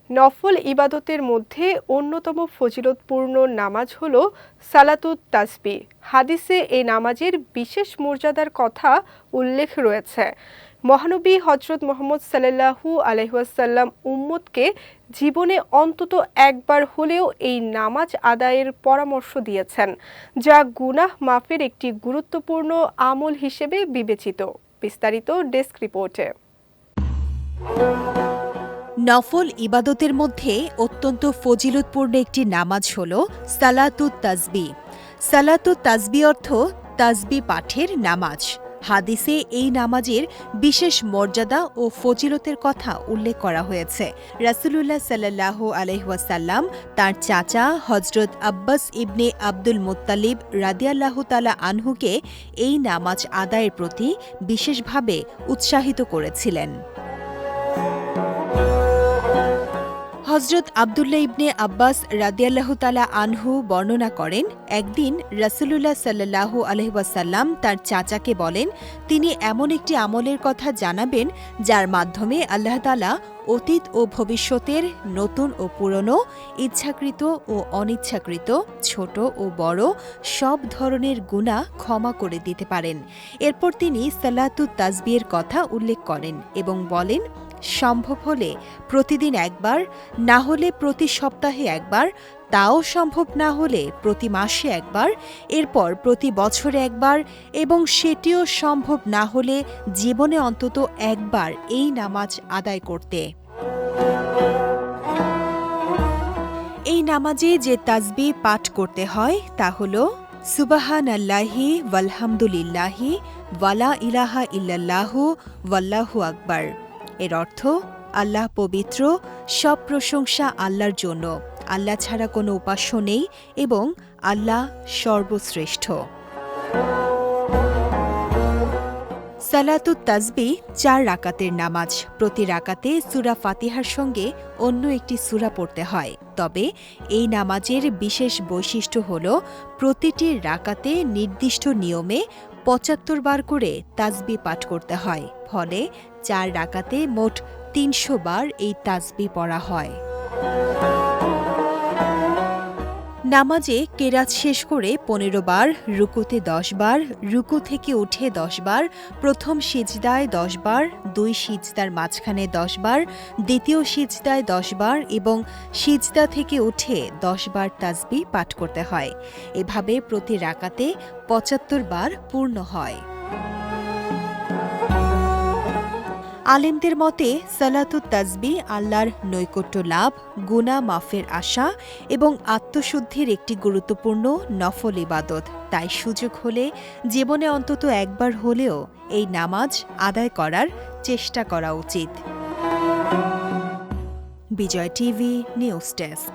নফল ইবাদতের মধ্যে অন্যতম ফজিলতপূর্ণ নামাজ হল সালাতুত তাসবিহ। হাদিসে এই নামাজের বিশেষ মর্যাদার কথা উল্লেখ রয়েছে। মহানবী হজরত মুহাম্মদ সাল্লাল্লাহু আলাইহি ওয়াসাল্লাম উম্মতকে জীবনে অন্তত একবার হলেও এই নামাজ আদায়ের পরামর্শ দিয়েছেন, যা গুনাহ মাফের একটি গুরুত্বপূর্ণ আমল হিসেবে বিবেচিত। বিস্তারিত ডেস্ক রিপোর্টে। নফল ইবাদতের মধ্যে অত্যন্ত ফজিলতপূর্ণ একটি নামাজ হল সালাতুত তাসবিহ। সালাতুত তাসবিহ অর্থ তাসবিহ পাঠের নামাজ। হাদিসে এই নামাজের বিশেষ মর্যাদা ও ফজিলতের কথা উল্লেখ করা হয়েছে। রাসূলুল্লাহ সাল্লাল্লাহু আলাইহি ওয়াসাল্লাম তাঁর চাচা হযরত আব্বাস ইবনে আব্দুল মুত্তালিব রাদিয়াল্লাহু তাআলা আনহুকে এই নামাজ আদায়ের প্রতি বিশেষভাবে উৎসাহিত করেছিলেন। হযরত আব্দুল্লাহ ইবনে আব্বাস রাদিয়াল্লাহু তাআলা আনহু বর্ণনা করেন, একদিন রাসূলুল্লাহ সাল্লাল্লাহু আলাইহি ওয়াসাল্লাম তার চাচাকে বলেন, তিনি এমন একটি আমলের কথা জানাবেন যার মাধ্যমে আল্লাহ তাআলা অতীত ও ভবিষ্যতের নতুন ও পুরনো, ইচ্ছাকৃত ও অনিচ্ছাকৃত, ছোট ও বড় সব ধরনের গুনাহ ক্ষমা করে দিতে পারেন। এরপর তিনি সালাতুত তাসবিহের কথা উল্লেখ করেন এবং বলেন, সম্ভব হলে প্রতিদিন একবার, না হলে প্রতি সপ্তাহে একবার, তাও সম্ভব না হলে প্রতি মাসে একবার, এরপর প্রতি বছরে একবার এবং সেটিও সম্ভব না হলে জীবনে অন্তত একবার এই নামাজ আদায় করতে। এই নামাজে যে তাসবিহ পাঠ করতে হয় তা হল সুবহানাল্লাহি ওয়ালহামদুলিল্লাহি ওয়ালা ইলাহা ইল্লাল্লাহু ওয়াল্লাহু আকবার। এর অর্থ, আল্লাহ পবিত্র, সব প্রশংসা আল্লাহর জন্য, আল্লাহ ছাড়া কোনো উপাস্য নেই এবং আল্লাহ সর্বশ্রেষ্ঠ। সালাতুত তাসবিহ ৪ রাকাতের নামাজ। প্রতি রাকাতে সূরা ফাতিহার সঙ্গে অন্য একটি সূরা পড়তে হয়। তবে এই নামাজের বিশেষ বৈশিষ্ট্য হল প্রতিটি রাকাতে নির্দিষ্ট নিয়মে ৭৫ বার করে তাসবিহ পাঠ করতে হয়। ফলে ৪ রাকাতে মোট ৩০০ বার এই তাসবিহ পড়া হয়। নামাজে কেরাত শেষ করে ১৫ বার, রুকুতে ১০ বার, রুকু থেকে উঠে ১০ বার, প্রথম সিজদায় ১০ বার, ২ সিজদার মাঝখানে ১০ বার, দ্বিতীয় সিজদায় ১০ বার এবং সিজদা থেকে উঠে ১০ বার তাসবিহ পাঠ করতে হয়। এভাবে প্রতি রাকাতে ৭৫ বার পূর্ণ হয়। আলেমদের মতে সালাতুত তাসবিহ আল্লাহর নৈকট্য লাভ, গুনাহ মাফের আশা এবং আত্মশুদ্ধির একটি গুরুত্বপূর্ণ নফল ইবাদত। তাই সুযোগ হলে জীবনে অন্তত একবার হলেও এই নামাজ আদায় করার চেষ্টা করা উচিত। বিজয় টিভি নিউজ ডেস্ক।